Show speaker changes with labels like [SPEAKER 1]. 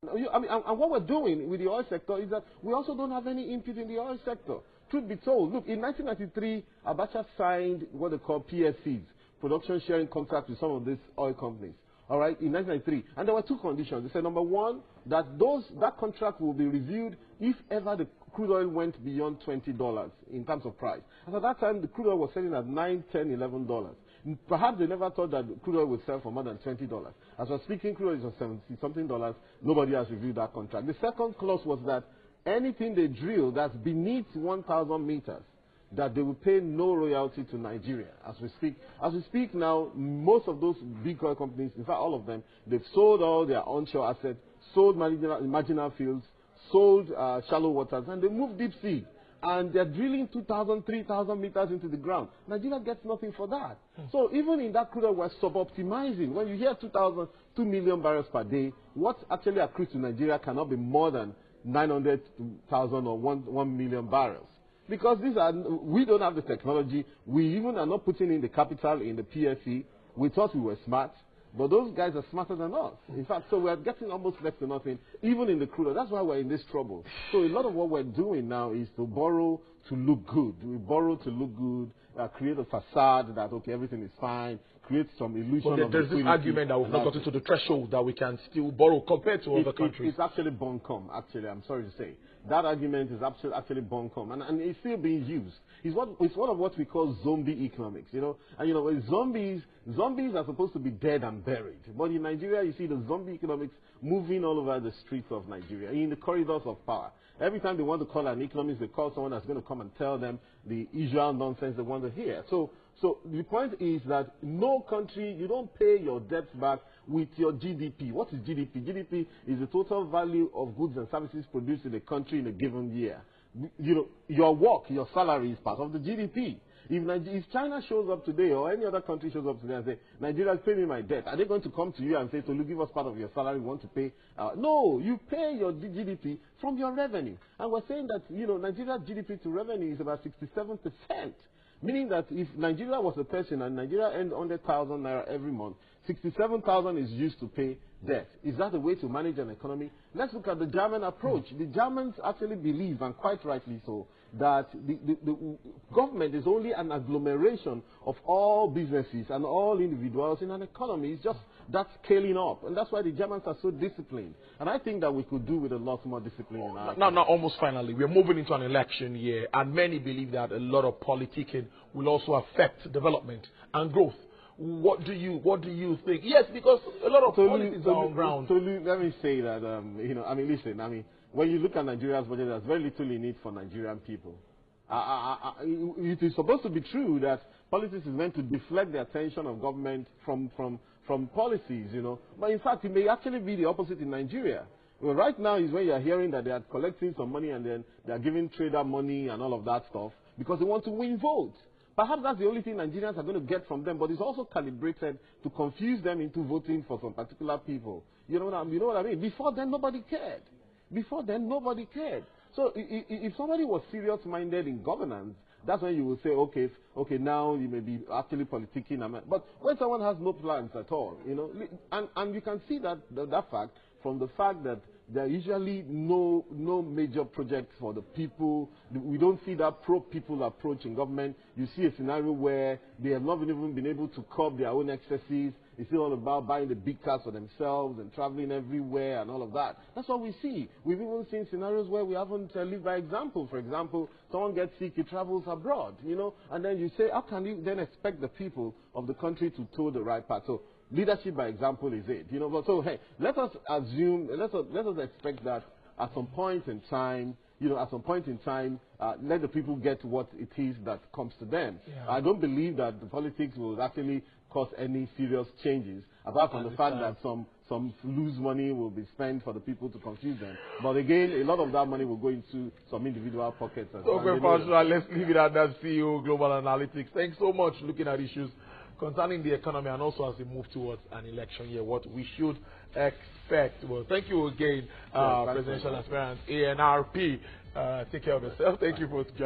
[SPEAKER 1] And what we're doing with the oil sector is that we also don't have any input in the oil sector. Truth be told, look, in 1993, Abacha signed what they call PSCs, production sharing contracts with some of these oil companies. All right, in 1993. And there were two conditions. They said, number one, that that contract will be reviewed if ever the crude oil went beyond $20 in terms of price. And at that time, the crude oil was selling at $9, $10, $11. Perhaps they never thought that crude oil would sell for more than $20. As we're speaking, crude oil is at $70-something. Nobody has reviewed that contract. The second clause was that anything they drill that's beneath 1,000 meters, that they will pay no royalty to Nigeria. As we speak now, most of those big oil companies, in fact all of them, they've sold all their onshore assets, sold marginal fields, sold shallow waters, and they moved deep sea. And they're drilling 2,000, 3,000 meters into the ground. Nigeria gets nothing for that. So even in that crude oil, we're sub-optimizing. When you hear 2 million barrels per day, what actually accrues to Nigeria cannot be more than 900,000 or 1 million barrels. Because we don't have the technology. We even are not putting in the capital in the PSC. We thought we were smart, but those guys are smarter than us. In fact, so we're getting almost less to nothing, even in the crude oil. That's why we're in this trouble. So a lot of what we're doing now is to borrow to look good. We borrow to look good, create a facade that, okay, everything is fine, create some illusion of
[SPEAKER 2] there's this argument that we've not gotten to the threshold that we can still borrow compared to other countries.
[SPEAKER 1] It's actually buncombe, actually, I'm sorry to say. That argument is actually buncombe, and it's still being used. It's one of what we call zombie economics, you know. And zombies are supposed to be dead and buried. But in Nigeria, you see the zombie economics moving all over the streets of Nigeria, in the corridors of power. Every time they want to call an economist, they call someone that's going to come and tell them the usual nonsense they want to hear. So the point is that no country, you don't pay your debts back with your GDP. What is GDP? GDP is the total value of goods and services produced in a country in a given year. Your work, your salary is part of the GDP. If China shows up today or any other country shows up today and say, Nigeria, pay me my debt, are they going to come to you and say, Tolu, give us part of your salary, we want to pay? No, you pay your GDP from your revenue. And we're saying that, Nigeria's GDP to revenue is about 67%. Meaning that if Nigeria was a person and Nigeria earned 100,000 naira every month, 67,000 is used to pay debt. Is that the way to manage an economy? Let's look at the German approach. The Germans actually believe, and quite rightly so, that the government is only an agglomeration of all businesses and all individuals in an economy. It's just that scaling up. And that's why the Germans are so disciplined. And I think that we could do with a lot more discipline in our
[SPEAKER 2] Now, almost finally, we're moving into an election year, and many believe that a lot of politicking will also affect development and growth. What do you think? Yes, because a lot of politics are on ground.
[SPEAKER 1] So let me say that, listen, when you look at Nigeria's budget, there's very little in it for Nigerian people. It is supposed to be true that politics is meant to deflect the attention of government from policies, But in fact, it may actually be the opposite in Nigeria. Well, right now is when you're hearing that they are collecting some money and then they are giving trader money and all of that stuff because they want to win votes. Perhaps that's the only thing Nigerians are going to get from them, but it's also calibrated to confuse them into voting for some particular people. You know what I mean? Before then, nobody cared. So if somebody was serious-minded in governance, that's when you will say, okay, now you may be actually politicking. But when someone has no plans at all, and you can see that fact from the fact that there are usually no major projects for the people. We don't see that pro-people approach in government. You see a scenario where they have not even been able to curb their own excesses. It's still all about buying the big cars for themselves and traveling everywhere and all of that. That's what we see. We've even seen scenarios where we haven't lived by example. For example, someone gets sick, he travels abroad, and then you say, how can you then expect the people of the country to toe the right path? So leadership by example is it, But so hey, let us expect that at some point in time, let the people get what it is that comes to them. Yeah. I don't believe that the politics will actually cause any serious changes, apart from the fact that some loose money will be spent for the people to confuse them. But again, a lot of that money will go into some individual pockets.
[SPEAKER 2] Okay, Pastor, let's leave it at that. CEO Global Analytics. Thanks so much for looking at issues concerning the economy and also as we move towards an election year, what we should expect. Well, thank you again, presidential aspirant ANRP. Take care of yourself. Thank you for joining.